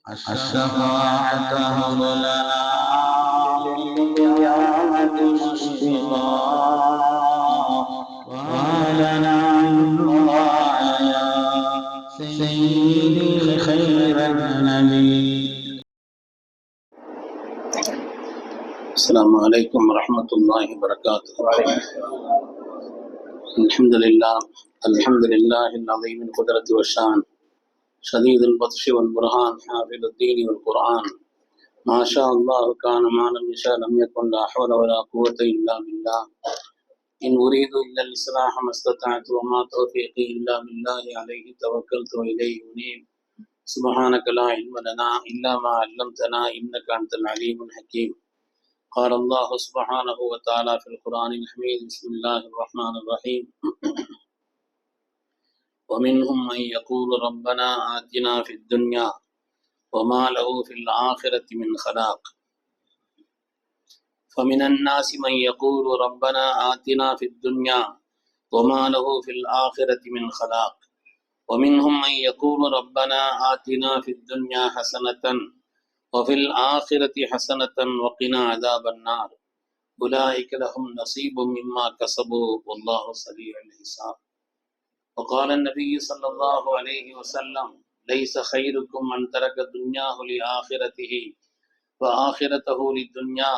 الشفاعة هب لنا بالقيامة مشفقا وهب لنا النور يا سيدي خير النبي. السلام عليكم ورحمة الله وبركاته. الحمد لله العظيم القدرة والشان شديد البطش والبرهان حافظ الدين والقرآن ما شاء الله كان ما لم يشاء لم يكن لا حول ولا قوة إلا بالله إن أريد إلا الإصلاح ما استطعت وما توفيقي إلا بالله عليه توكلت وإليه أنيب سبحانك لا علم لنا إلا ما علمتنا إنك أنت العليم الحكيم. قال الله سبحانه وتعالى في القرآن الحميد بسم الله الرحمن الرحيم ومنهم من يقول ربنا آتنا في الدنيا وما له في الآخرة من خلاق فمن الناس من يقول ربنا آتنا في الدنيا وما له في الآخرة من خلاق ومنهم من يقول ربنا آتنا في الدنيا حسنة وفي الآخرة حسنة وقنا عذاب النار أولئك لهم نصيب مما كسبوا والله سريع الحساب. وقال النبي صلى الله عليه وسلم ليس خيركم من ترك دنياه لآخرته وآخرته للدنيا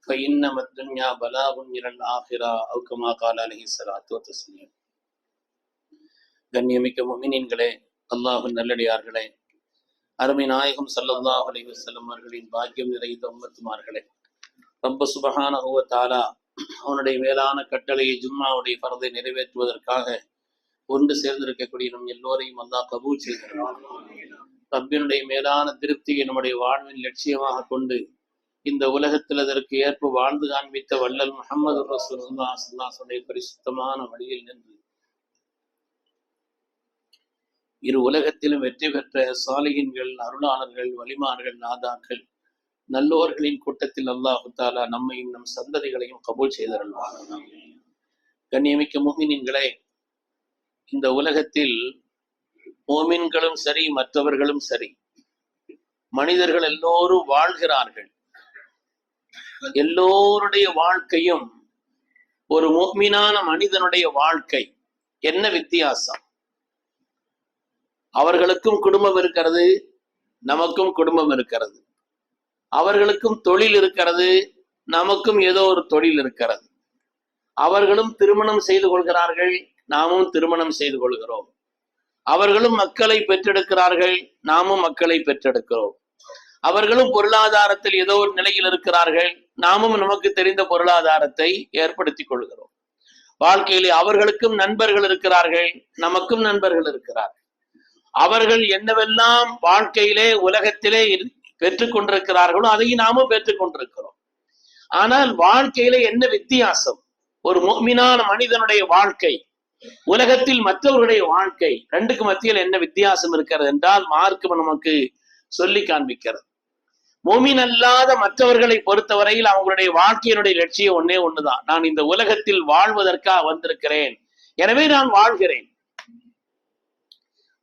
فإنما الدنيا بلاغ إلى الآخرة أو كما قال عليه الصلاة والتسليم. கண்ணியமிக்க முஃமினீன்களே, அல்லாஹ்வின் நல்லடியார்களே, அருமை நாயகம் ஸல்லல்லாஹு அலைஹி வஸல்லம் அவர்களின் பாக்கியம் நிறைந்த உம்மத்துமார்களே, ரப்ப சுப்ஹானஹு வ தஆலா அவனுடைய மேலான கட்டளையை ஜும்மாவுடைய ஃபர்தை நிறைவேற்றுவதற்காக ஒன்று சேர்ந்திருக்கக்கூடிய நம் எல்லோரையும் அல்லாஹ் கபூல் செய்கிறான். ரப்பினுடைய மேலான திருப்தியை நம்முடைய வாழ்வின் லட்சியமாக கொண்டு இந்த உலகத்தில் அதற்கு ஏற்ப வாழ்ந்து காண்பித்த வள்ளல் முஹம்மது ரசூலுல்லாஹி ஸல்லல்லாஹு அலைஹி வஸல்லம் பரிசுத்தமான வழியில் நின்று இரு உலகத்திலும் வெற்றி பெற்ற சாலிகின்கள், அருளாளர்கள், வலிமார்கள், நாதாக்கள், நல்லோர்களின் கூட்டத்தில் அல்லாஹு தஆலா நம்மையும் நம் சந்ததிகளையும் கபூல் செய்தருள்வார். கண்ணியமிக்க முஃமினீன்களே, இந்த உலகத்தில் மோமின்களும் சரி மற்றவர்களும் சரி மனிதர்கள் எல்லோரும் வாழ்கிறார்கள். எல்லோருடைய வாழ்க்கையும் ஒரு முஃமினான மனிதனுடைய வாழ்க்கை என்ன வித்தியாசம்? அவர்களுக்கும் குடும்பம் இருக்கிறது, நமக்கும் குடும்பம் இருக்கிறது. அவர்களுக்கும் தொழில் இருக்கிறது, நமக்கும் ஏதோ ஒரு தொழில் இருக்கிறது. அவர்களும் திருமணம் செய்து கொள்கிறார்கள், நாமும் திருமணம் செய்து கொள்கிறோம். அவர்களும் மக்களை பெற்றெடுக்கிறார்கள், நாமும் மக்களை பெற்றெடுக்கிறோம். அவர்களும் பொருளாதாரத்தில் ஏதோ ஒரு நிலையில் இருக்கிறார்கள், நாமும் நமக்கு தெரிந்த பொருளாதாரத்தை ஏற்படுத்தி கொள்கிறோம். வாழ்க்கையிலே அவர்களுக்கும் நண்பர்கள் இருக்கிறார்கள், நமக்கும் நண்பர்கள் இருக்கிறார்கள். அவர்கள் என்னவெல்லாம் வாழ்க்கையிலே உலகத்திலே பெற்றுக் கொண்டிருக்கிறார்களோ அதை நாமும் பெற்றுக் கொண்டிருக்கிறோம். ஆனால் வாழ்க்கையிலே என்ன வித்தியாசம்? ஒரு முஃமினான மனிதனுடைய வாழ்க்கை, உலகத்தில் மற்றவர்களுடைய வாழ்க்கை, ரெண்டுக்கு மத்தியில் என்ன வித்தியாசம் இருக்கிறது என்றால் மார்க்கம் நமக்கு சொல்லி காண்பிக்கிறது. முஃமின் அல்லாத மற்றவர்களை பொறுத்தவரையில் அவங்களுடைய வாழ்க்கையினுடைய லட்சியம் ஒன்னே ஒண்ணுதான். நான் இந்த உலகத்தில் வாழ்வதற்காக வந்திருக்கிறேன், எனவே நான் வாழ்கிறேன்.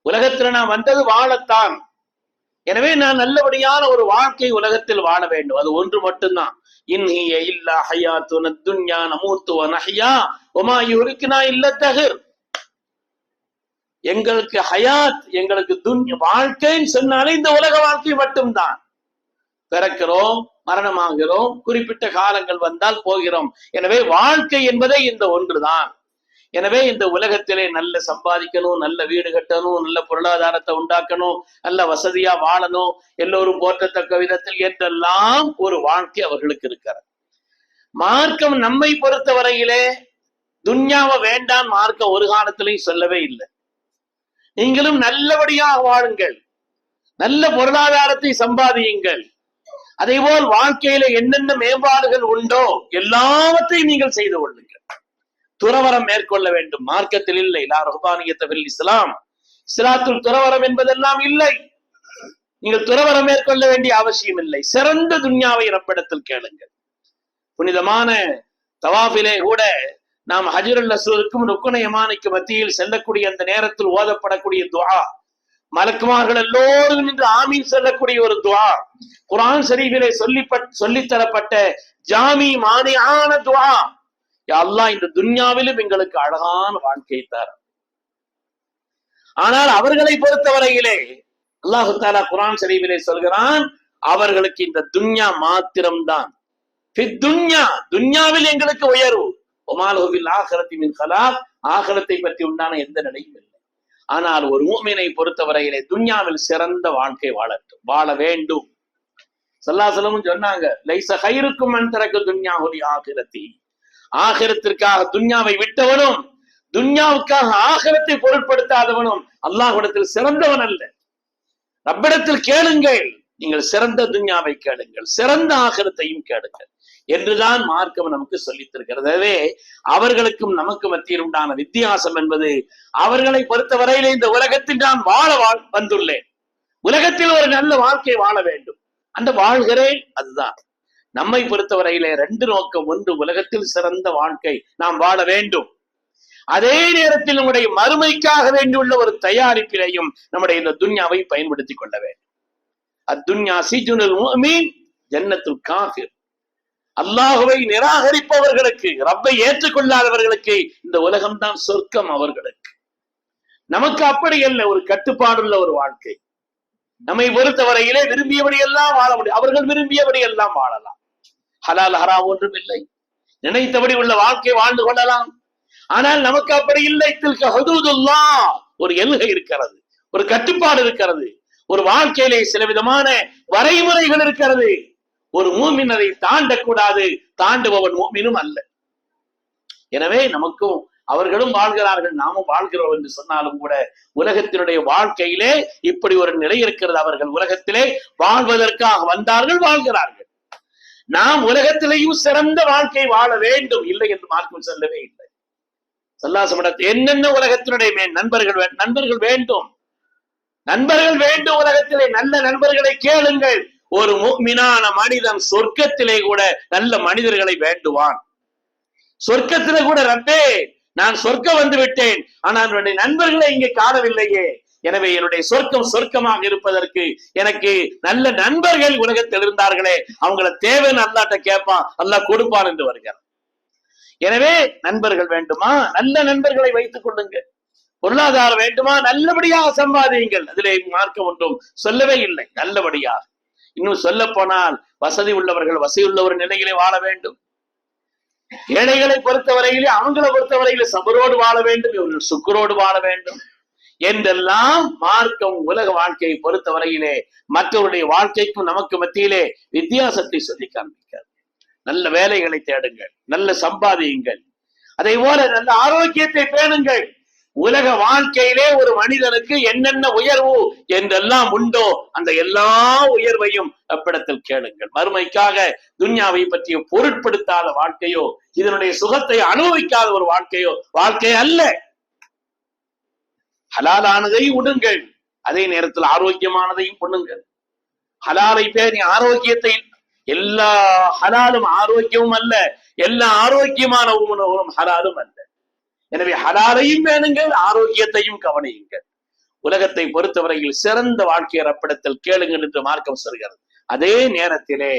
உலகத்துல நான் வந்தது வாழத்தான், எனவே நான் நல்லபடியான ஒரு வாழ்க்கை உலகத்தில் வாழ வேண்டும். அது ஒன்று மட்டும்தான். இன்ஹிய இல்லா ஹயாத்துன துன்யா நமூத்து வ நஹ்யா வமா யுஹ்ரிகுனா இல்ல தஹர். எங்களுக்கு ஹயாத், எங்களுக்கு வாழ்க்கைன்னு சொன்னாலே இந்த உலக வாழ்க்கை மட்டும்தான். பிறக்கிறோம், மரணமாகிறோம், குறிப்பிட்ட காலங்கள் வந்தால் போகிறோம். எனவே வாழ்க்கை என்பதே இந்த ஒன்றுதான். எனவே இந்த உலகத்திலே நல்ல சம்பாதிக்கணும், நல்ல வீடு கட்டணும், நல்ல பொருளாதாரத்தை உண்டாக்கணும், நல்ல வசதியா வாழணும், எல்லோரும் போற்றத்தக்க விதத்தில் என்றெல்லாம் ஒரு வாழ்க்கை அவர்களுக்கு இருக்கிறது. மார்க்கம் நம்மை பொறுத்தவரையிலே துன்யாவை வேண்டாம் மார்க்கம் ஒரு காலத்திலையும் சொல்லவே இல்லை. நீங்களும் நல்லபடியாக வாழுங்கள், நல்ல பொருளாதாரத்தை சம்பாதியுங்கள், அதே போல் வாழ்க்கையில என்னென்ன மேம்பாடுகள் உண்டோ எல்லாவற்றையும் நீங்கள் செய்து கொள்ளுங்கள். துறவரம் மேற்கொள்ள வேண்டும், மார்க்கத்தில் இல்லை. லா ரஹ்பானியத்த ஃபில் இஸ்லாம், இஸ்லாத்துல் துறவரம் என்பதெல்லாம் இல்லை. நீங்கள் துறவரம் மேற்கொள்ள வேண்டிய அவசியம் இல்லை. சிறந்த துன்யாவை ரப்பிடத்தில் கேளுங்கள். புனிதமான தவாஃபிலே கூட நாம் ஹஜ்ருல் அஸ்வதுக்கும் ருக்னு யமானிக்கு மத்தியில் செல்லக்கூடிய அந்த நேரத்தில் ஓதப்படக்கூடிய துஆ மலக்குமார்கள் எல்லோரும் நின்று ஆமீன் சொல்லக்கூடிய ஒரு துஆ, குர்ஆன் ஷரீஃபிலே சொல்லித்தரப்பட்ட ஜாமி மானியான துஆ. யா அல்லாஹ், இந்த துன்யாவிலும் எங்களுக்கு அழகான வாழ்க்கை தர. ஆனால் அவர்களை பொறுத்தவரையிலே அல்லாஹு தஆலா குர்ஆன் ஷரீஃபிலே சொல்கிறான், அவர்களுக்கு இந்த துன்யா மாத்திரம்தான். துன்யாவில் எங்களுக்கு உயர்வு, ஒமாலஹுவில் ஆகிரத்தி மின் கலாக், ஆகிரத்தை பற்றி உண்டான எந்த நிலையும் இல்லை. ஆனால் ஒரு மூமினை பொறுத்தவரையிலே துன்யாவில் சிறந்த வாழ்க்கை வாழ வேண்டும். ஸல்லல்லாஹு அலைஹி வஸல்லம் சொன்னாங்க, லைஸ கைருக்கும் மன் தரக்க துன்யாஹுலி ஆகிரத்தி, ஆகிரத்திற்காக துன்யாவை விட்டவனும் துன்யாவுக்காக ஆகிரத்தை பொருட்படுத்தாதவனும் அல்லாஹ்விடத்தில் சிறந்தவன் அல்ல. ரப்பிடத்தில் கேளுங்கள், நீங்கள் சிறந்த துன்யாவை கேளுங்கள், சிறந்த ஆகிரத்தையும் கேளுங்கள் என்றுதான் மார்க்கம் நமக்கு சொல்லித்திருக்கிறதே. அவர்களுக்கும் நமக்கு மத்தியில் உண்டான வித்தியாசம் என்பது, அவர்களை பொறுத்தவரையிலே இந்த உலகத்தில் நான் வாழ வந்துள்ளேன், உலகத்தில் ஒரு நல்ல வாழ்க்கை வாழ வேண்டும், அந்த வாழ்கிறேன், அதுதான். நம்மை பொறுத்தவரையிலே ரெண்டு நோக்கம். ஒன்று, உலகத்தில் சிறந்த வாழ்க்கை நாம் வாழ வேண்டும், அதே நேரத்தில் நம்முடைய மறுமைக்காக வேண்டியுள்ள ஒரு தயாரிப்பிலையும் நம்முடைய இந்த துன்யாவை பயன்படுத்திக் கொள்ள வேண்டும். அத்துன்யா சிஜுனுல் முஃமின் ஜன்னத்துல் காஃபிர். அல்லாஹுவை நிராகரிப்பவர்களுக்கு, ரப்பை ஏற்றுக்கொள்ளாதவர்களுக்கு இந்த உலகம்தான் சொர்க்கம் அவர்களுக்கு. நமக்கு அப்படி அல்ல, ஒரு கட்டுப்பாடுள்ள ஒரு வாழ்க்கை. நம்மை பொறுத்தவரையிலே விரும்பியபடி எல்லாம் வாழ முடியும், அவர்கள் விரும்பியபடி எல்லாம் வாழலாம். ஹலால் ஹராம் ஒன்றும் இல்லை, நினைத்தபடி உள்ள வாழ்க்கை வாழ்ந்து கொள்ளலாம். ஆனால் நமக்கு அப்படி இல்லை. தில்க ஹுதூதுல்லாஹ், ஒரு எல்கை இருக்கிறது, ஒரு கட்டுப்பாடு இருக்கிறது, ஒரு வாழ்க்கையிலே சில விதமான வரைமுறைகள் இருக்கிறது. ஒரு மூமின் அதை தாண்டக்கூடாது, தாண்டுபவன் மூமினும் அல்ல. எனவே நமக்கும் அவர்களும் வாழ்கிறார்கள், நாமும் வாழ்கிறோம் என்று சொன்னாலும் கூட உலகத்தினுடைய வாழ்க்கையிலே இப்படி ஒரு நிலை இருக்கிறது. அவர்கள் உலகத்திலே வாழ்வதற்காக வந்தார்கள், வாழ்கிறார்கள். நாம் உலகத்திலேயும் சிறந்த வாழ்க்கை வாழ வேண்டும், இல்லை என்று மார்க்கம் சொல்லவே இல்லை. ஸல்லல்லாஹு என்னென்ன உலகத்தினுடைய நண்பர்கள் வேண்டும், நண்பர்கள் வேண்டும். உலகத்திலே நல்ல நண்பர்களை கேளுங்கள். ஒரு முஃமினான மனிதன் சொர்க்கத்திலே கூட நல்ல மனிதர்களை வேண்டுவான். சொர்க்கத்திலே கூட, ரப்பே நான் சொர்க்கம் வந்து விட்டேன், ஆனால் என்னுடைய நண்பர்களை இங்கே காணவில்லையே, எனவே என்னுடைய சொர்க்கம் சொர்க்கமாக இருப்பதற்கு எனக்கு நல்ல நண்பர்கள் உலகத்தில் இருந்தார்களே, அவங்கள தேவைன்னு அல்லாஹ்ட்ட கேட்பான், அல்லாஹ் கொடுப்பான் என்று வருகிறார். எனவே நண்பர்கள் வேண்டுமா, நல்ல நண்பர்களை வைத்துக் கொள்ளுங்கள். பொருளாதாரம் வேண்டுமா, நல்லபடியாக சம்பாதியுங்கள். அதிலே மார்க்கம் ஒன்றும் சொல்லவே இல்லை, நல்லபடியாக. இன்னும் சொல்ல போனால் வசதி உள்ளவர்கள் வசதி உள்ள ஒரு நிலையிலே வாழ வேண்டும். ஏழைகளை பொறுத்தவரையிலே, அவங்களை பொறுத்தவரையிலே சபரோடு வாழ வேண்டும், இவர்கள் சுக்கரோடு வாழ வேண்டும் என்றெல்லாம் மார்க்கம் உலக வாழ்க்கையை பொறுத்தவரையிலே மற்றவருடைய வாழ்க்கைக்கும் நமக்கு மத்தியிலே வித்தியாசத்தை சொல்லி காண்பிக்கிறார். நல்ல வேலைகளை தேடுங்கள், நல்ல சம்பாதியுங்கள், அதே போல நல்ல ஆரோக்கியத்தை பேணுங்கள். உலக வாழ்க்கையிலே ஒரு மனிதனுக்கு என்னென்ன உயர்வு என்றெல்லாம் உண்டோ அந்த எல்லா உயர்வையும் அப்பிடத்தில் கேளுங்கள். மறுமைக்காக துன்யாவை பற்றிய பொருட்படுத்தாத வாழ்க்கையோ, இதனுடைய சுகத்தை அனுபவிக்காத ஒரு வாழ்க்கை அல்ல. ஹலாலானதை உடுங்கள், அதே நேரத்தில் ஆரோக்கியமானதையும் பண்ணுங்கள். ஹலாலை பேணி ஆரோக்கியத்தை, எல்லா ஹலாலும் ஆரோக்கியமும் அல்ல, எல்லா ஆரோக்கியமான உணவும் ஹலாலும் அல்ல. எனவே ஹலாலையும் வேணுங்கள், ஆரோக்கியத்தையும் கவனியுங்கள். உலகத்தை பொறுத்தவரையில் சிறந்த வாழ்க்கையை ரப்பிடத்தில் கேளுங்கள் என்று மார்க்கம் சொல்கிறது. அதே நேரத்திலே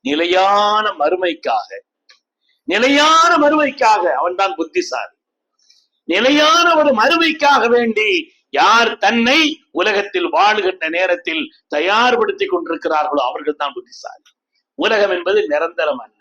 நிலையான மறுமைக்காக அவன்தான் புத்திசாலி. நிலையான ஒரு மறுமைக்காக வேண்டி யார் தன்னை உலகத்தில் வாழ்கின்ற நேரத்தில் தயார்படுத்திக் கொண்டிருக்கிறார்களோ அவர்கள் தான் புத்திசாலி. உலகம் என்பது நிரந்தரம் அல்ல,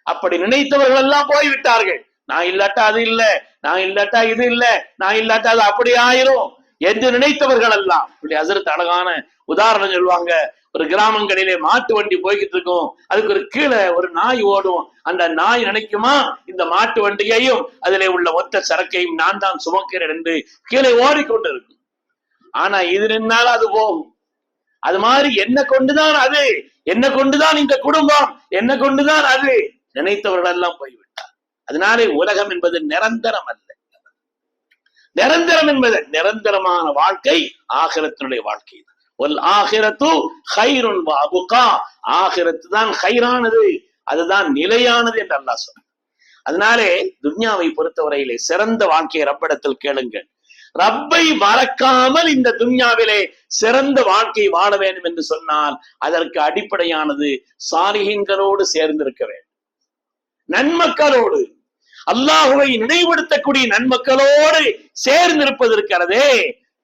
அப்படி நினைத்தவர்கள் எல்லாம் போய்விட்டார்கள். நான் இல்லாட்டா அது இல்லை, நான் இல்லாட்டா இது இல்லை, நான் இல்லாட்டா அது அப்படி ஆயிரும் என்று நினைத்தவர்கள் எல்லாம். இப்படி ஹஸரத் அழகான உதாரணம் சொல்லுவாங்க. ஒரு கிராமங்களிலே மாட்டு வண்டி போய்கிட்டு இருக்கும், அதுக்கு ஒரு கீழே ஒரு நாய் ஓடும். அந்த நாய் நினைக்குமா, இந்த மாட்டு வண்டியையும் அதிலே உள்ள மொத்த சரக்கையும் நான் தான் சுமக்கிறேன் என்று கீழே ஓடிக்கொண்டு இருக்கும். ஆனா இது நின்னாலும் அது போகும். அது மாதிரி என்ன கொண்டுதான் அது, என்ன கொண்டுதான் இந்த குடும்பம், என்ன கொண்டுதான் அது, நினைத்தவர்கள் எல்லாம் போய்விட்டார். அதனாலே உலகம் என்பது நிரந்தரம் அல்ல. நிரந்தரம் என்பது, நிரந்தரமான வாழ்க்கை ஆகிரத்தினுடைய வாழ்க்கை. ஆகிரத்து கைருன் வ அபுகா, ஆகிரத்து தான் கைரானது, அதுதான் நிலையானது என்று அல்லாஹ் சொன்னார். அதனாலே துன்யாவை பொறுத்தவரையிலே சிறந்த வாழ்க்கையை ரப்பிடத்தில் கேளுங்கள். ரப்பை மறக்காமல் இந்த துன்யாவிலே சிறந்த வாழ்க்கை வாழ வேண்டும் என்று சொன்னால் அதற்கு அடிப்படையானது சாலிஹீன்களோடு சேர்ந்திருக்க வேண்டும். நன்மக்களோடு, அல்லாஹுவை நினைவுபடுத்தக்கூடிய நன்மக்களோடு சேர்ந்திருப்பது இருக்கிறதே,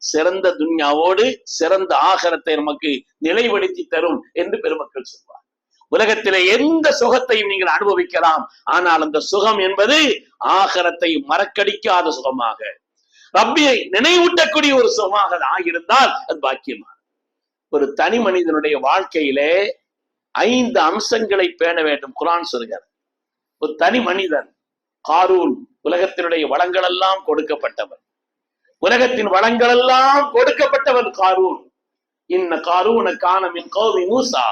சிறந்த துன்யாவோடு சிறந்த ஆகரத்தை நமக்கு நிலைப்படுத்தி தரும் என்று பெருமக்கள் சொல்வார். உலகத்திலே எந்த சுகத்தையும் நீங்கள் அனுபவிக்கலாம், ஆனால் அந்த சுகம் என்பது ஆகரத்தை மறக்கடிக்காத சுகமாக, ரப்பியை நினைவூட்டக்கூடிய ஒரு சுகமாக ஆகியிருந்தால் அது பாக்கியமான. ஒரு தனி மனிதனுடைய வாழ்க்கையிலே 5 அம்சங்களை பேண வேண்டும். குர்ஆன் சொல்கிறது, ஒரு தனி மனிதன் காரூன் உலகத்தினுடைய வளங்கள் எல்லாம் கொடுக்கப்பட்டவர், உலகத்தின் வளங்கள் எல்லாம் கொடுக்கப்பட்டவர் காரூன். இன்ன காரூன கான மின் கௌமி மூசா,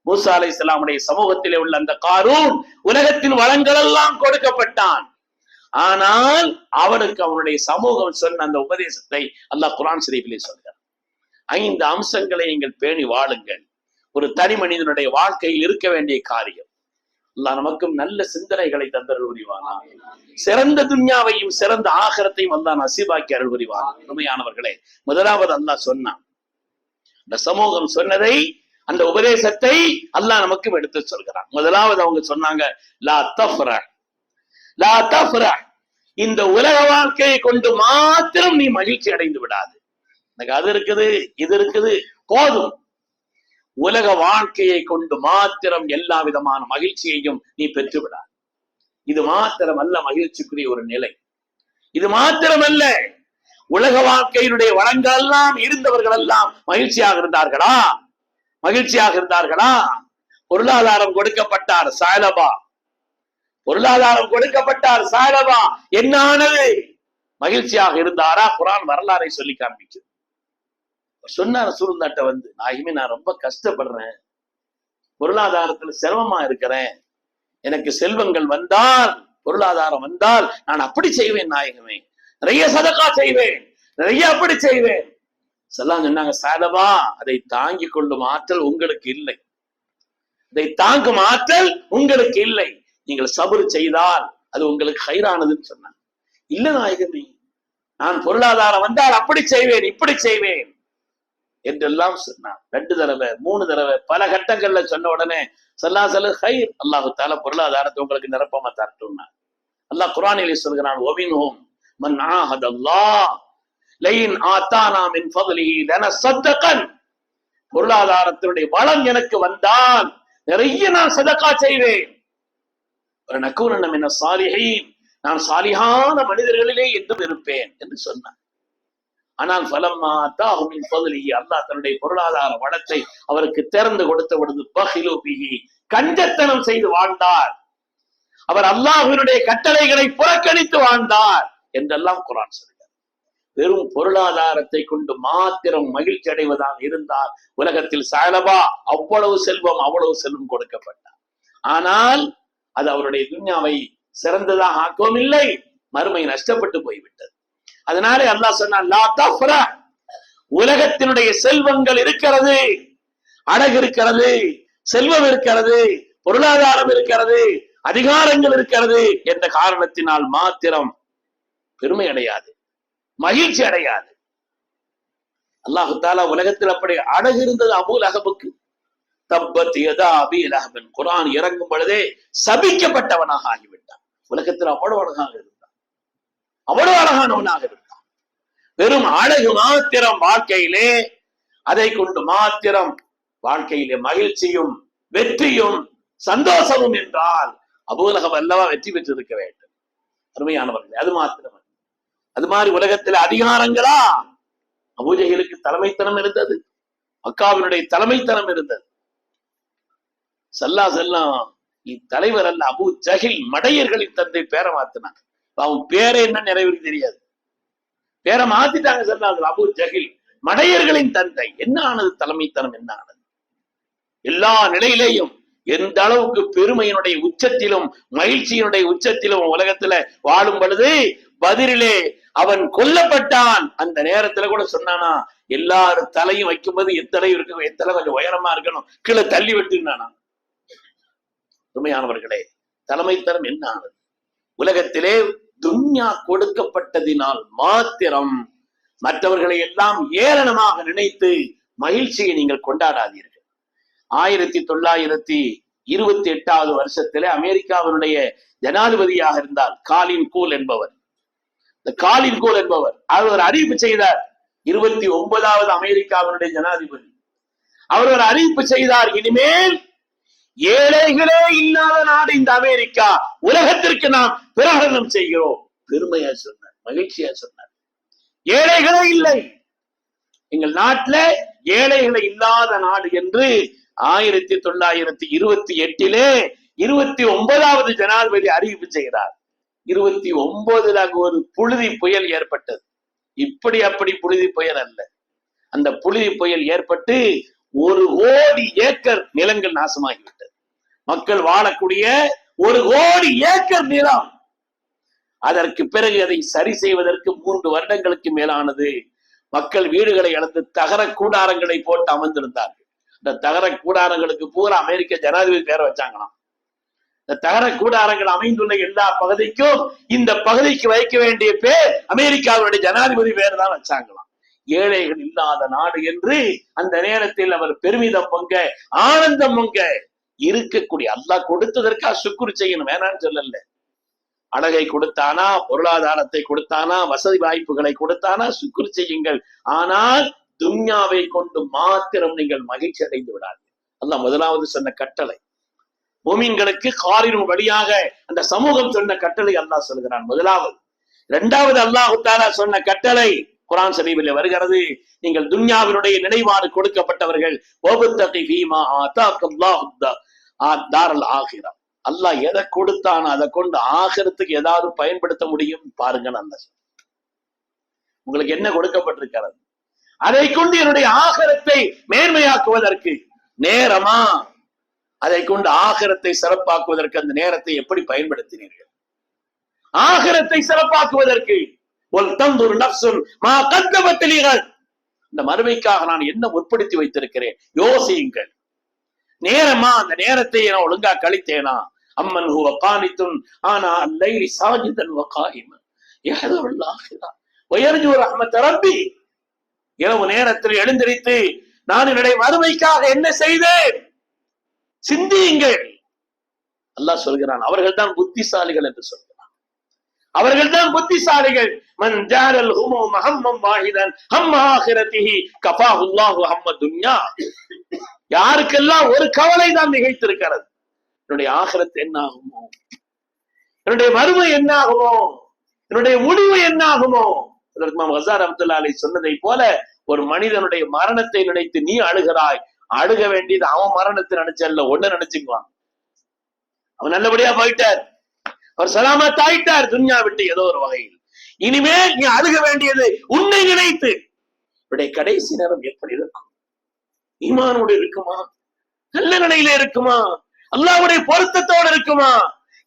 மூசா அலைஹிஸ்ஸலாமுடைய சமூகத்திலே உள்ள அந்த காரூன் உலகத்தின் வளங்கள் எல்லாம் கொடுக்கப்பட்டான். ஆனால் அவனுக்கு அவனுடைய சமூகம் சொன்ன அந்த உபதேசத்தை அல்லாஹ் குர்ஆன் ஷரீஃபிலே சொல்கிறார். 5 அம்சங்களை நீங்கள் பேணி வாழுங்கள். ஒரு தனி மனிதனுடைய வாழ்க்கையில் இருக்க வேண்டிய காரியம். அல்லாஹ் நமக்கும் நல்ல சிந்தனைகளை தந்தருள் புரிவானா, சிறந்த துன்யாவையும் சிறந்த ஆகரத்தையும் அல்லாஹ் நசீபாக்கி அருள் புரிவானா. உண்மையானவர்களே, முதலாவது அல்லாஹ் சொன்னான், இந்த சமூகம் சொன்னதை, அந்த உபதேசத்தை அல்லாஹ் நமக்கும் எடுத்து சொல்கிறான். முதலாவது அவங்க சொன்னாங்க, லா தஃப்ரஹ், லா தஃப்ரஹ், இந்த உலக வாழ்க்கையை கொண்டு மாத்திரம் நீ மகிழ்ச்சி அடைந்து விடாது. எனக்கு அது இருக்குது, இது இருக்குது, போதும். உலக வாழ்க்கையை கொண்டு மாத்திரம் எல்லா விதமான மகிழ்ச்சியையும் நீ பெற்று விடாது. இது மாத்திரம் அல்ல மகிழ்ச்சிக்குரிய ஒரு நிலை. இது மாத்திரமல்ல, உலக வாழ்க்கையினுடைய வளங்கள் எல்லாம் இருந்தவர்கள் எல்லாம் மகிழ்ச்சியாக இருந்தார்களா? மகிழ்ச்சியாக இருந்தார்களா? பொருளாதாரம் கொடுக்கப்பட்டார் சாலபா, பொருளாதாரம் கொடுக்கப்பட்டார் சாலபா, என்ன ஆனது? மகிழ்ச்சியாக இருந்தாரா? குர்ஆன் வரலாறை சொல்லி காண்பிக்குது. சொன்னார் ரசூலுல்லாஹ்ட்ட வந்து, நாயகமே நான் ரொம்ப கஷ்டப்படுறேன், பொருளாதாரத்துல சிரமமா இருக்கிறேன், எனக்கு செல்வங்கள் வந்தால், பொருளாதாரம் வந்தால் நான் அப்படி செய்வேன் நாயகமே, நிறைய சதகா செய்வேன், நிறைய அப்படி செய்வேன். ஸல்லல்லாஹு சொன்னாங்க, சாலபா, அதை தாங்கிக் கொள்ளும் ஆற்றல் உங்களுக்கு இல்லை, அதை தாங்கும் ஆற்றல் உங்களுக்கு இல்லை. நீங்கள் சபர் செய்தால் அது உங்களுக்கு ஹைரானதுன்னு சொன்னாங்க. இல்ல நாயகமே, நான் பொருளாதாரம் வந்தால் அப்படி செய்வேன், இப்படி செய்வேன் என்றெல்லாம் சொன்னான். 2 தடவை 3 தடவை பல கட்டங்கள்ல சொன்ன உடனே ஸல்லல்லாஹு அலைஹி ஹைர், அல்லாஹ் தஆலா பொருளாதாரத்தை உங்களுக்கு நிரப்பமா தரட்டும்னா. அல்லாஹ் குர்ஆனிலே சொல்கிறான், வமின்ஹும் மன் ஆஹதல்லாஹ் லைன் ஆதானா மின் ஃபضலிஹி லனஸதகன், பொருளாதாரத்தினுடைய வளம் எனக்கு வந்தால் நிறைய நான் சதகா செய்வேன், நகூன மின ஸாலிஹீன், நான் சாலிஹான மனிதர்களிலே என்றும் இருப்பேன் என்று சொன்னான். ஆனால் ஃபலம்மா அத்தாஹு மின் ஃபضலிஹி, அல்லாஹ் தன்னுடைய பொருளாதார வளத்தை அவருக்கு திறந்து கொடுத்த பொழுது பகிலு பிஹி, கஞ்சத்தனம் செய்து வாழ்ந்தார், அவர் அல்லாஹ்வினுடைய கட்டளைகளை புறக்கணித்து வாழ்ந்தார் என்றெல்லாம் குர்ஆன் சொல்கிறது. வெறும் பொருளாதாரத்தை கொண்டு மாத்திரம் மகிழ்ச்சி அடைவதாக இருந்தால் உலகத்தில் சாலபா அவ்வளவு செல்வம் கொடுக்கப்பட்டார். ஆனால் அது அவருடைய துன்யாவை சிறந்ததாக ஆக்கவும் இல்லை, மறுமை நஷ்டப்பட்டு போய்விட்டது. அதனாலே அல்லாஹ் சொன்னான், லா தஃப்ரஹ், உலகத்தினுடைய செல்வங்கள் இருக்கிறது, அழகு இருக்கிறது, செல்வம் இருக்கிறது, பொருளாதாரம் இருக்கிறது, அதிகாரங்கள் இருக்கிறது என்ற காரணத்தினால் மாத்திரம் பெருமை அடையாது, மகிழ்ச்சி அடையாது. அல்லாஹு தஆலா உலகத்தில் அப்படி அழகு இருந்தது அபூ லஹபுக்கு. தப்பத் யதா அபீ லஹபின், குர்ஆன் இறங்கும் பொழுதே சபிக்கப்பட்டவனாக ஆகிவிட்டான். உலகத்தில் அவ்வளவு அழகாக இருந்தான், அவ்வளவு அழகானவனாக இருந்தான். வெறும் அழகு மாத்திரம் வாழ்க்கையிலே, அதை கொண்டு மாத்திரம் வாழ்க்கையிலே மகிழ்ச்சியும் வெற்றியும் சந்தோஷமும் என்றால் அபூ லஹப் அல்லவா வெற்றி பெற்றிருக்க வேண்டும். அருமையானவர்களே, அது மாத்திரம். அது மாதிரி உலகத்தில் அதிகாரங்களா? அபூஜஹலுக்கு தலைமைத்தனம் இருந்தது, மக்காவினுடைய தலைமைத்தனம் இருந்தது. ஸல்லல்லாஹு அலைஹி தலைவர் அல்ல, அபூ ஜஹில் மடையர்களின் தந்தை பேரை மாத்தினாங்க. அவன் பேரை என்ன நிறைவேறி தெரியாது, பேரை மாத்திட்டாங்க. ஸல்லல்லாஹு அலைஹி அபூ ஜஹில் மடையர்களின் தந்தை. என்ன ஆனது தலைமைத்தனம்? என்ன ஆனது? எல்லா நிலையிலேயும் எந்த அளவுக்கு பெருமையினுடைய உச்சத்திலும் மகிழ்ச்சியினுடைய உச்சத்திலும் உலகத்துல வாழும் பொழுது பதிரிலே அவன் கொல்லப்பட்டான். அந்த நேரத்துல கூட சொன்னானா, எல்லாரும் தலையும் வைக்கும்போது எத்தனை இருக்கு, எத்தனை கொஞ்சம் உயரமா இருக்கணும், கீழே தள்ளி விட்டுனானா. உண்மையானவர்களே, தலைமைத்தனம் என்ன ஆனது? உலகத்திலே துன்யா கொடுக்கப்பட்டதினால் மாத்திரம் மற்றவர்களை எல்லாம் ஏளனமாக நினைத்து மகிழ்ச்சியை நீங்கள் கொண்டாடாதீர்கள். 1928 வருஷத்திலே அமெரிக்காவினுடைய ஜனாதிபதியாக இருந்தால் காலின் கூல் என்பவர். இந்த காலின் கூல் என்பவர் அவர் அறிவிப்பு செய்தார். 29வது அமெரிக்காவினுடைய ஜனாதிபதி. அவர் ஒரு அறிவிப்பு செய்தார், இனிமேல் ஏழைகளே இல்லாத நாடு இந்த அமெரிக்கா, உலகத்திற்கு நாம் பிரகடனம் செய்கிறோம். பெருமையா சொன்னார், மகிழ்ச்சியா சொன்னார். ஏழைகளே இல்லை, எங்கள் நாட்டில ஏழைகளை இல்லாத நாடு என்று 1928 29வது ஜனாதிபதி அறிவிப்பு செய்கிறார். 29ல ஒரு புழுதி புயல் ஏற்பட்டது. இப்படி அப்படி புழுதி புயல் அல்ல. அந்த புழுதி புயல் ஏற்பட்டு 1 கோடி ஏக்கர் நிலங்கள் நாசமாகிவிட்டது. மக்கள் வாழக்கூடிய 1 கோடி ஏக்கர் நிலம். அதற்கு பிறகு அதை சரி செய்வதற்கு 3 வருடங்களுக்கு மேலானது. மக்கள் வீடுகளை இழந்து தகர கூடாரங்களை போட்டு அமர்ந்திருந்தார்கள். இந்த தகர கூடாரங்களுக்கு பூரா அமெரிக்க ஜனாதிபதி பேரை வச்சாங்களாம். இந்த தகர கூடாரங்கள் அமைந்துள்ள எல்லா பகுதிக்கும் இந்த பகுதிக்கு வைக்க வேண்டிய பேர் அமெரிக்காவுடைய ஜனாதிபதி பேர் தான் வச்சாங்களாம். ஏழைகள் இல்லாத நாடு என்று அந்த நேரத்தில் அவர் பெருமிதம் பொங்க, ஆனந்தம் பொங்க இருக்கக்கூடிய அல்லாஹ் கொடுத்ததற்காக சுக்குரு செய்யணும், வேணான்னு சொல்லல. அழகை கொடுத்தானா, பொருளாதாரத்தை கொடுத்தானா, வசதி வாய்ப்புகளை கொடுத்தானா சுக்குரு செய்யுங்கள். ஆனால் துன்யாவை கொண்டு மாத்திரம் நீங்கள் மகிழ்ச்சி அடைந்து விடாதீர்கள். அல்லாஹ் முதலாவது சொன்ன கட்டளை முஃமின்களுக்கு காரின் வழியாக அந்த சமூகம் சொன்ன கட்டளை அல்லாஹ் சொல்கிறான் முதலாவது. 2வது அல்லாஹ் தஆலா சொன்ன கட்டளை குர்ஆன் ஷரீஃபில் வருகிறது, நீங்கள் துன்யாவினுடைய நினைவாறு கொடுக்கப்பட்டவர்கள். வபத்தகி ஃபீமா ஆதாக்கல்லாஹு தாரல் ஆகிரா. அல்லாஹ் எதை கொடுத்தானோ அதை கொண்டு ஆகிரத்துக்கு ஏதாவது பயன்படுத்த முடியும் பாருங்க. அந்த உங்களுக்கு என்ன கொடுக்கப்பட்டிருக்கிறது, அதை கொண்டு என்னுடைய ஆகிரத்தை மேன்மையாக்குவதற்கு நேரமா, அதை கொண்டு ஆகிரத்தை சிறப்பாக்குவதற்கு அந்த நேரத்தை எப்படி பயன்படுத்தினீர்கள்? ஆகிரத்தை சிறப்பாக்குவதற்கு இந்த மறுமைக்காக நான் என்ன உட்படுத்தி வைத்திருக்கிறேன் யோசியுங்கள். நேரமா, அந்த நேரத்தை நான் ஒழுங்கா கழித்தேனா? அம்மன் ஹுவ கானித்துன் ஆனா அல்லைலி சாஜிதன் வ காயிமன் யஹ்தருல் ஆகிரா வ யர்ஜு ரஹ்மத் ரப்பி. இரவு நேரத்தில் எழுந்திருத்து நான் என்னுடைய மறுமைக்காக என்ன செய்தேன் சிந்தியுங்கள். அல்லாஹ் சொல்கிறான், அவர்கள் தான் புத்திசாலிகள் என்று சொல்கிறான். அவர்கள் தான் புத்திசாலிகள். மன் ஜஅலல் ஹுமூம ஹம்மம் வாஹிதன் ஹம்ம ஆகிரத்திஹி கஃபாஹுல்லாஹு ஹம்ம துன்யா. யாருக்கெல்லாம் ஒரு கவலை தான் நிகழ்த்திருக்கிறது, என்னுடைய ஆகிரத் என்ன ஆகுமோ, என்னுடைய மறுமை என்ன ஆகுமோ, என்னுடைய முடிவு என்ன ஆகுமோ. இமாம் கஸாலி ரஹ்மத்துல்லாஹி அலைஹி சொன்னதை போல, ஒரு மனிதனுடைய மரணத்தை நினைத்து நீ அழுகிறாய், அழுக வேண்டியது அவன் மரணத்தை நினைச்சல்ல, ஒண்ணு நினைச்சுக்குவான். அவன் நல்லபடியா போயிட்டார், அவர் சலாமத் ஆயிட்டார் துன்யா விட்டு ஏதோ ஒரு வகையில். இனிமேல் நீ அழுக வேண்டியது உன்னை நினைத்து. இவருடைய கடைசி நேரம் எப்படி இருக்கும்? ஈமானோடு இருக்குமா? நல்ல நிலையில இருக்குமா? அல்லாஹ்வுடைய பொருத்தத்தோடு இருக்குமா?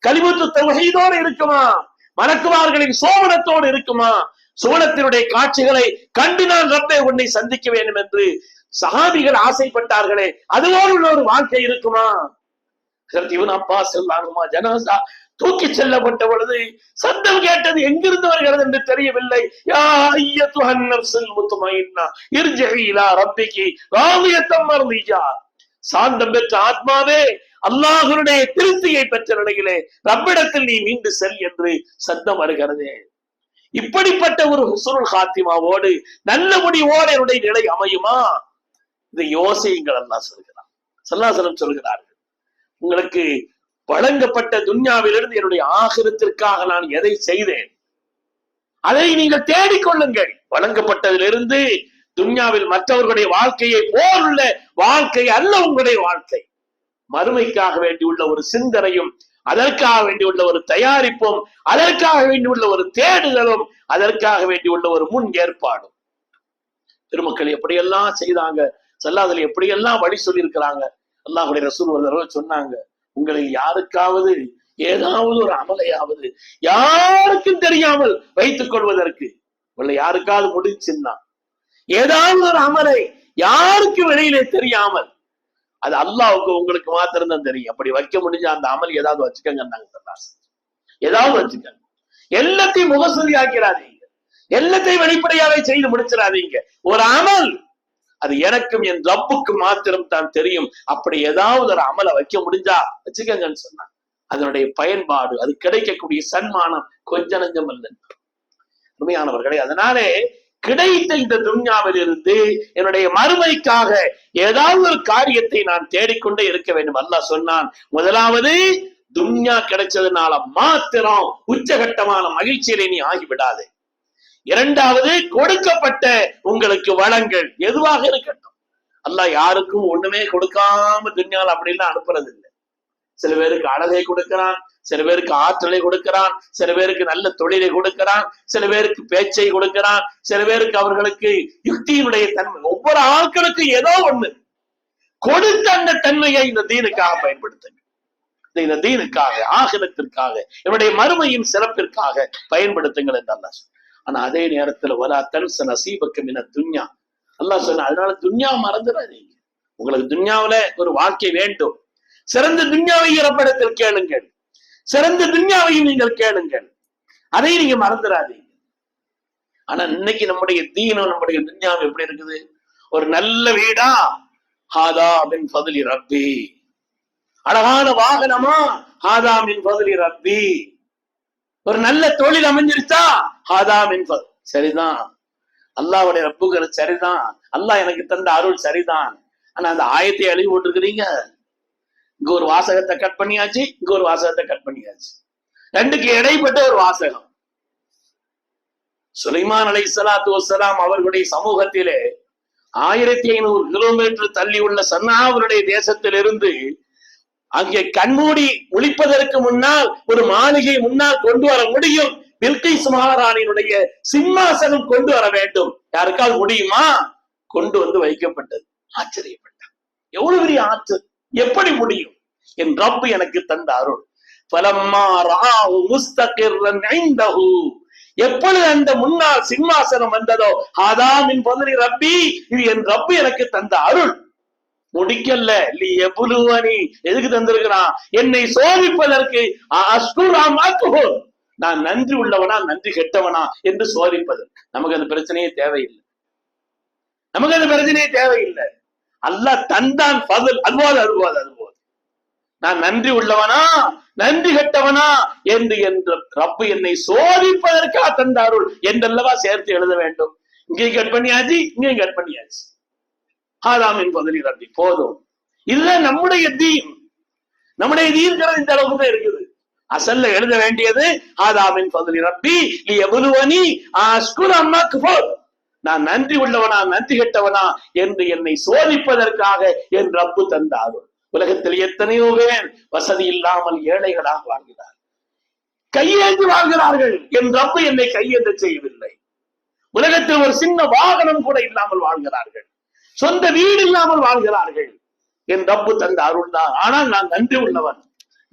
கலிமத்து தௌஹீதோடு இருக்குமா? மலக்குமார்களின் சோமனத்தோடு இருக்குமா? சோனத்தினுடைய காட்சிகளை கண்டு நான் ரப்பே உன்னை சந்திக்க வேண்டும் என்று சஹாபிகள் ஆசைப்பட்டார்களே, அதுபோல் ஒரு வாழ்க்கை இருக்குமா? ஜனாசா தூக்கி செல்லப்பட்ட பொழுது சத்தம் கேட்டது எங்கிருந்து வருகிறது என்று தெரியவில்லை. யா அய்யத்துஹன் நஃப்ஸுல் முத்மஇன்னா இர்ஜிஇ இலா ரப்பிகி ராதியத்தம் மர்தியா. சாந்தம் பெற்ற ஆத்மாவே, அல்லாஹ்வுடைய திருப்தியை பெற்ற நிலையிலே ரப்பிடத்தில் நீ மீண்டு செல் என்று சத்தம் வருகிறது. இப்படிப்பட்ட ஒரு ஹுஸ்னுல் காத்திமாவோடு நல்ல முடிவோடு என்னுடைய நிலை அமையுமா? இதை யோசியுங்கள். அல்லாஹ் சொல்கிறார், ஸல்லல்லாஹு அலைஹி வஸல்லம் சொல்கிறார்கள், உங்களுக்கு வழங்கப்பட்ட துன்யாவிலிருந்து என்னுடைய ஆகிரத்திற்காக நான் எதை செய்தேன் அதை நீங்கள் தேடிக்கொள்ளுங்கள். வழங்கப்பட்டதிலிருந்து துன்யாவில் மற்றவர்களுடைய வாழ்க்கையை போலுள்ள வாழ்க்கை அல்ல உங்களுடைய வாழ்க்கை. மறுமைக்காக வேண்டியுள்ள ஒரு சிந்தனையும், அதற்காக வேண்டியுள்ள ஒரு தயாரிப்பும், அதற்காக வேண்டியுள்ள ஒரு தேடுதலும், அதற்காக வேண்டியுள்ள ஒரு முன் ஏற்பாடும். திருமக்கள் எப்படியெல்லாம் செய்தாங்க, ஸல்லல்லாஹு எப்படியெல்லாம் வழி சொல்லி இருக்கிறாங்க. அல்லாஹ்வுடைய ரசூல் ஒரு தடவை சொன்னாங்க, உங்களை யாருக்காவது ஏதாவது ஒரு அமலையாவது யாருக்கும் தெரியாமல் வைத்துக் கொள்வதற்கு, உங்களை யாருக்காவது முடிச்சுன்னா ஏதாவது ஒரு அமலை யாருக்கு வெளியிலே தெரியாமல், அது அல்லாஹ்வுக்கு உங்களுக்கு மாத்திரம் தான் தெரியும். அப்படி வைக்க முடிஞ்ச அந்த அமல் ஏதாவது வச்சுக்கங்க. ஏதாவது வச்சுக்க, எல்லாத்தையும் முகஸ்துதி ஆக்கிறாதீங்க, எல்லாத்தையும் வெளிப்படையாவே செய்து முடிச்சிடாதீங்க. ஒரு அமல் அது எனக்கும் என் ரப்புக்கு மாத்திரம் தான் தெரியும். அப்படி ஏதாவது ஒரு அமலை வைக்க முடிஞ்சா வச்சுக்கங்கன்னு சொன்னா அதனுடைய பயன்பாடு, அது கிடைக்கக்கூடிய சன்மானம் கொஞ்ச நஞ்சம் அல்ல உண்மையானவர்களே. அதனாலே கிடைத்த இந்த துன்யாவில் இருந்து என்னுடைய மறுமைக்காக ஏதாவது ஒரு காரியத்தை நான் தேடிக்கொண்டே இருக்க வேண்டும். அல்லாஹ் சொன்னான், முதலாவது துன்யா கிடைச்சதுனால மாத்திரம் உச்சகட்டமான மகிழ்ச்சியிலே நீ ஆகிவிடாது. இரண்டாவது, கொடுக்கப்பட்ட உங்களுக்கு வளங்கள் எதுவாக இருக்கட்டும், அல்லாஹ் யாருக்கும் ஒண்ணுமே கொடுக்காம துன்யால அப்படின்லாம் அனுப்புறது இல்லை. சில பேருக்கு அழகை கொடுக்கிறான், சில பேருக்கு ஆற்றலை கொடுக்கிறான், சில பேருக்கு நல்ல தொழிலை கொடுக்கிறான், சில பேருக்கு பேச்சை கொடுக்கிறான், சில பேருக்கு அவர்களுக்கு யுக்தியினுடைய தன்மை. ஒவ்வொரு ஆட்களுக்கும் ஏதோ ஒண்ணு கொடுத்த அந்த தன்மையை இந்த தீனுக்காக பயன்படுத்துங்க. இந்த தீனுக்காக, ஆகிரத்திற்காக, என்னுடைய மறுமையின் சிறப்பிற்காக பயன்படுத்துங்கள் என்று அல்லாஹ். ஆனா அதே நேரத்துல வலா தன்ஸ நஸீபக மின துன்யா, அல்லாஹ் சொன்ன. அதனால துன்யா மறந்துடாதீங்க. உங்களுக்கு துன்யாவில ஒரு வாழ்க்கை வேண்டும், சிறந்த துன்யாவை இறப்படத்தில் கேளுங்கள், சிறந்த துன்யாவையும் நீங்கள் கேளுங்கள், அதை நீங்க மறந்துடாதீங்க. ஆனா இன்னைக்கு நம்முடைய தீனும் நம்முடைய துன்யாவும் எப்படி இருக்குது? ஒரு நல்ல வீடா, ஹாதா மின் ஃபத்லி ரப்பி. அழகான வாகனமா, ஹாதா மின் ஃபத்லி ரப்பி. ஒரு நல்ல தொழில் அமைஞ்சிருச்சா, ஹாதா மின் ஃபத்லி. சரிதான், அல்லாஹ்வுடைய ரப்புக்கு சரிதான், அல்லாஹ் எனக்கு தந்த அருள் சரிதான். ஆனா அந்த ஆயத்தை அழிவு போட்டிருக்கிறீங்க. இங்க ஒரு வாசகத்தை கட் பண்ணியாச்சு, இங்க ஒரு வாசகத்தை கட் பண்ணியாச்சு, ரெண்டுக்கு இடைப்பட்ட ஒரு வாசகம். சுலைமான் அலைஹிஸ்ஸலாத்து வஸ்ஸலாம் அவர்களுடைய சமூகத்திலே 1500 கிலோமீட்டர் தள்ளி உள்ள சன்னாவுடைய தேசத்திலிருந்து அங்கே கண்மூடி ஒளிப்பதற்கு முன்னால் ஒரு மாளிகை முன்னால் கொண்டு வர முடியும். பில்கிஸ் மகாராணியினுடைய சிம்மாசனம் கொண்டு வர வேண்டும். யாருக்காவது முடியுமா? கொண்டு வந்து வைக்கப்பட்டது. ஆச்சரியப்பட்டார், எவ்வளவு பெரிய ஆற்றல், எப்படி முடியும்? என் ரப்பு எனக்கு தந்த அருள். ஃபலம்மா ரஆஹு முஸ்தகிர்ரன் இன்தஹு, எப்பொழுது அந்த முன்னால் சிம்மாசனம் வந்ததோ, ஹாதா மின் ஃபத்லி ரப்பி, இது என் ரப்பு எனக்கு தந்த அருள். முடிக்கல, லி யப்லுவனி, எதுக்கு தந்திருக்கிறான்? என்னை சோதிப்பதற்கு. நான் நன்றி உள்ளவனா நன்றி கெட்டவனா என்று சோதிப்பது. நமக்கு அந்த பிரச்சனையே தேவையில்லை, நமக்கு அந்த பிரச்சனையே தேவையில்லை. அல்லாஹ் தந்தான் ஃபத்ல், அதுவாது அதுவாது அதுவாது. நான் நன்றி உள்ளவனா நன்றி கெட்டவனா என்று ரப்பு என்னை சோதிப்பதற்காக தந்த அருள் என்றல்லவா சேர்த்து எழுத வேண்டும். இங்கேயும் கட் பண்ணியாச்சு, இங்கேயும் கட் பண்ணியாச்சு. ஹாதாம் என்பதில் ரப்பி போதும். இதுதான் நம்முடைய தீன். நம்முடைய தீன்கிறது இந்த அளவுக்கு தான் இருக்குது. அசல்ல எழுத வேண்டியது ஹாதாமின் ஃபத்லி ரப்பி லியப்லுவனி அஷ்குரு அம் அக்ஃபுர், நான் நன்றி உள்ளவனா நன்றி கெட்டவனா என்று என்னை சோதிப்பதற்காக என் ரப்பு தந்த அருள். உலகத்தில் எத்தனையோ பேர் வசதி இல்லாமல் ஏழைகளாக வாழ்கிறார், கையேந்தி வாழ்கிறார்கள். என் ரப்பு என்னை கையேந்த செய்யவில்லை. உலகத்தில் ஒரு சின்ன வாகனம் கூட இல்லாமல் வாழ்கிறார்கள், சொந்த வீடு இல்லாமல் வாழ்கிறார்கள். என் ரப்பு தந்த அருள் தான். ஆனால் நான் நன்றி உள்ளவன்,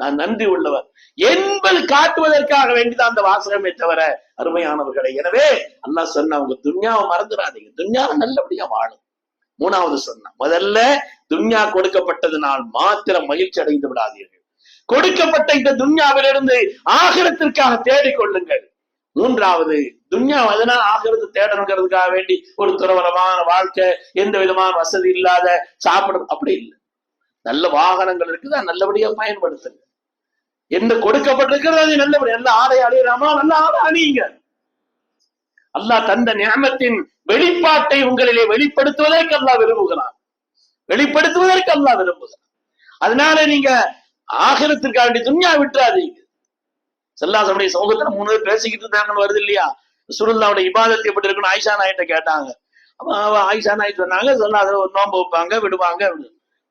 நான் நன்றி உள்ளவன் என்பது காட்டுவதற்காக வேண்டிதான் அந்த வாசகமே தவிர அருமையானவர்களை. எனவே அல்லாஹ் சொன்ன, அவங்க துன்யாவை மறந்துடாதீங்க, துன்யாவை நல்லபடியா வாழும். மூணாவது சொன்ன, முதல்ல துன்யா கொடுக்கப்பட்டதனால் மாத்திரம் மகிழ்ச்சி அடைந்து விடாதீர்கள். கொடுக்கப்பட்ட இந்த துன்யாவிலிருந்து ஆகிரத்திற்காக தேடிக்கொள்ளுங்கள். மூன்றாவது, துன்யா அதனால் ஆகிரத்து தேடணுங்கிறதுக்காக வேண்டி ஒரு துறவரமான வாழ்க்கை, எந்த விதமான வசதி இல்லாத சாப்பிடும் அப்படி இல்லை. நல்ல வாகனங்கள் இருக்குது, நல்லபடியா பயன்படுத்துங்க. என்ன கொடுக்கப்பட்டிருக்கிறது அது நல்லபடியா, நல்ல ஆடை அடையிறாமா நல்ல ஆடை அணியுங்க. அல்லாஹ் தந்த நிஅமத்தின் வெளிப்பாட்டை உங்களிலே வெளிப்படுத்துவதற்கு அல்லாஹ் விரும்புகிறான், வெளிப்படுத்துவதற்கு அல்லாஹ் விரும்புகிறான். அதனால நீங்க ஆகிரத்திற்காக வேண்டி துன்யா விட்டுறாதீங்க. ஸல்லல்லாஹு சமூகத்துல 3 பேர் பேசிக்கிட்டு இருந்தாங்கன்னு வருது இல்லையா? ரசூலுல்லாஹ்வுடைய இபாதத் எப்படி இருக்குன்னு ஆயிஷா நாயிட்ட கேட்டாங்க. ஆயிஷா நாய் சொன்னாங்க, ஸல்லல்லாஹு ஒரு நோன்பு வைப்பாங்க விடுவாங்க.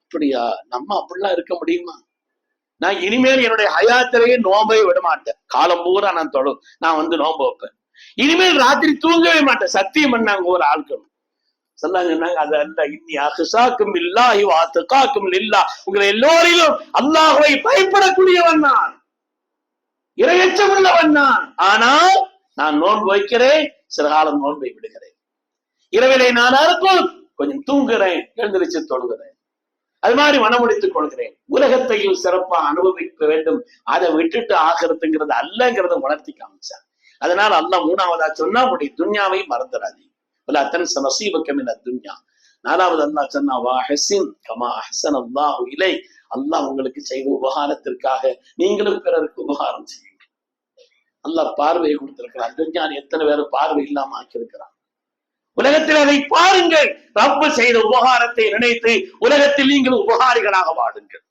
அப்படியா? நம்ம அப்படிலாம் இருக்க முடியுமா? நான் இனிமேல் என்னுடைய ஹயாத்திலேயே நோம்பை விட மாட்டேன், காலம் பூரா நான் நான் நோன்பு வைப்பேன். இனிமேல் ராத்திரி தூங்கவே மாட்டேன், சத்தியம் பண்ணாங்க ஒரு ஆட்கள். சொன்னாங்க, அது அல்ல, இன்னி அஹ்ஷாக்கும் பில்லாஹி வ அத்காக்கும் லில்லாஹ், உங்களை எல்லோரிலும் அல்லாஹ்வை பயப்படக்கூடியவன் நான், இறையச்சம் உள்ளவன் நான். ஆனால் நான் நோன்பு வைக்கிறேன், சில காலம் நோன்பை விடுகிறேன், இரவிலே நான் அறுக்கும், கொஞ்சம் தூங்குறேன், எழுந்திருச்சு தொழுகிறேன். அது மாதிரி மனமுடித்துக் கொள்கிறேன். உலகத்தையும் சிறப்பா அனுபவிக்க வேண்டும், அதை விட்டுட்டு ஆகிறதுங்கிறது அல்லங்கிறத உணர்த்தி காமிச்சார். அதனால அல்லாஹ் மூணாவதா சொன்னா உடைய துன்யாவை மறந்துடாதீங்க. துன்யா. நாலாவது அல்லாஹ் சொன்னா வா ஹஸின் கமா அஹ்ஸன அல்லாஹு இலை. அல்லாஹ் உங்களுக்கு செய்த உபகாரத்திற்காக நீங்களும் பிறருக்கு உபகாரம் செய்யுங்க. அல்லாஹ் பார்வையை கொடுத்திருக்கிறான். துன்யான் எத்தனை பேர் பார்வை இல்லாம ஆக்கியிருக்கிறான். உலகத்தில் அதை பாருங்கள். ரப்பு செய்த உபகாரத்தை நினைத்து உலகத்தில் நீங்கள் உபகாரிகளாக வாடுங்கள்.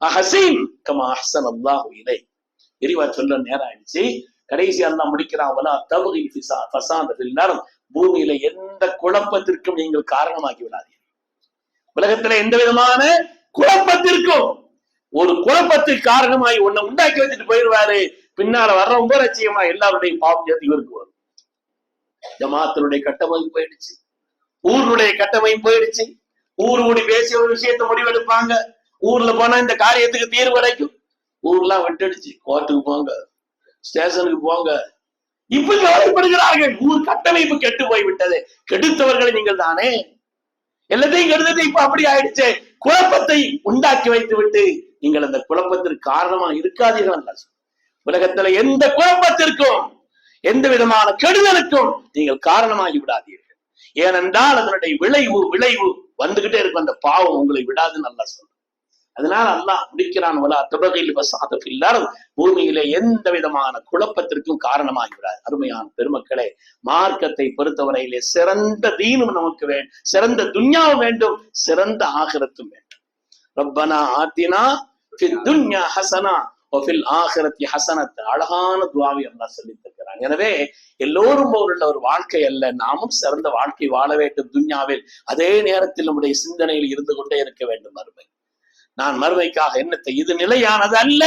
ஹஸீன் கமா அஹ்ஸன அல்லாஹு இலை. விரிவா சொல்ல நேரம் ஆயிடுச்சு. கடைசி அல்லாஹ் முடிக்கிறான். வலா தப்கி ஃபஸாத ஃபில் அர்த். பூமியில எந்த குழப்பத்திற்கும் நீங்கள் காரணமாக்கி விடாதீர்கள். உலகத்துல எந்த விதமான குழப்பத்திற்கும், ஒரு குழப்பத்துக்கு காரணமாகி ஒன்ன உண்டாக்கி வச்சுட்டு போயிடுவாரு. பின்னால வர்றவங்க லட்சியமா எல்லாருடைய பாவம் சேர்த்து இவருக்கு வரும். ஜமாத்தினுடைய கட்டமைப்பு போயிடுச்சு, ஊருடைய கட்டமைப்பு போயிடுச்சு. ஊர் கூடி பேசி ஒரு விஷயத்த முடிவெடுப்பாங்க. ஊர்ல போனா இந்த காரியத்துக்கு தீர்வு கிடைக்கும். ஊர்லாம் விட்டுடுச்சு. கோர்ட்டுக்கு போங்க, ஸ்டேஷனுக்கு போங்க, இப்ப கவலைப்படுகிறார்கள். ஊர் கட்டமைப்பு கெட்டு போய்விட்டது. கெடுத்தவர்களை நீங்கள் தானே. எல்லாத்தையும் கெடுத்தது இப்ப அப்படி ஆயிடுச்சு. குழப்பத்தை உண்டாக்கி வைத்து விட்டு நீங்கள் அந்த குழப்பத்திற்கு காரணமா இருக்காதீர்கள். உலகத்துல எந்த குழப்பத்திற்கும் எந்த விதமான கெடுதலுக்கும் நீங்கள் காரணமாகி விடாதீர்கள். ஏனென்றால் அதனுடைய விளைவு வந்துகிட்டே இருக்கும். அந்த பாவம் உங்களை விடாதுன்னு நல்லா சொல்ற. அதனால அல்லாஹ் முடிக்கிறான். வலா தபகில் ஃபஸாத ஃபில் அர்த். பூமியிலே எந்த விதமான குழப்பத்திற்கும் காரணமாகி விடாது. அருமையான பெருமக்களே, மார்க்கத்தை பொறுத்தவரையிலே சிறந்த தீனும் நமக்கு வேண்டும், சிறந்த துன்யாவும் வேண்டும், சிறந்த ஆகிரத்தும் வேண்டும். ரப்பனா ஆத்தினா ஃபித் துன்யா ஹஸனா வ ஃபில் ஆகிரத்தி ஹஸனத். அழகான துஆவை அல்லாஹ் சொல்லித் தருகிறான். எனவே எல்லோரும் உள்ள ஒரு வாழ்க்கை அல்ல, நாமும் சிறந்த வாழ்க்கை வாழ வேண்டும் துன்யாவில். அதே நேரத்தில் நம்முடைய சிந்தனையில் இருந்து கொண்டே இருக்க வேண்டும் மறுமை. நான் மறுமைக்காக என்னத்தை, இது நிலையானது அல்ல,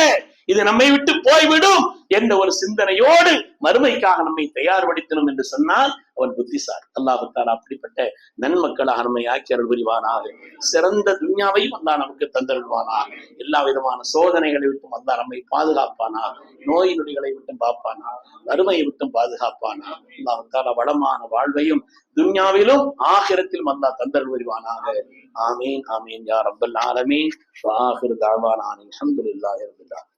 இது நம்மை விட்டு போய்விடும் என்ற ஒரு சிந்தனையோடு மறுமைக்காக நம்மை தயார்படுத்தணும் என்று சொன்னால் அவன் புத்திசாலி. அல்லாஹ் தஆலா அப்படிப்பட்ட நன்மக்களாக நம்மை ஆக்கி அருள் புரிவானாக. சிறந்த துன்யாவையும் அல்லாஹ் நமக்கு தந்தருள்வானாக. எல்லா விதமான சோதனைகளை விட்டும் அல்லாஹ் நம்மை பாதுகாப்பானாக. நோய் நொடிகளை விட்டும் பாப்பானா, வறுமையை விட்டும் பாதுகாப்பானா. அல்லாஹ் தஆலா வளமான வாழ்வையும் துன்யாவிலும் ஆகிரத்திலும் அல்லாஹ் தந்தருள் புரிவானாக. ஆமீன் ஆமீன் யா ரப்பல் ஆலமீன். வ ஆகிரு தஅவானா அல்ஹம்துலில்லாஹி ரப்பில் ஆலமீன்.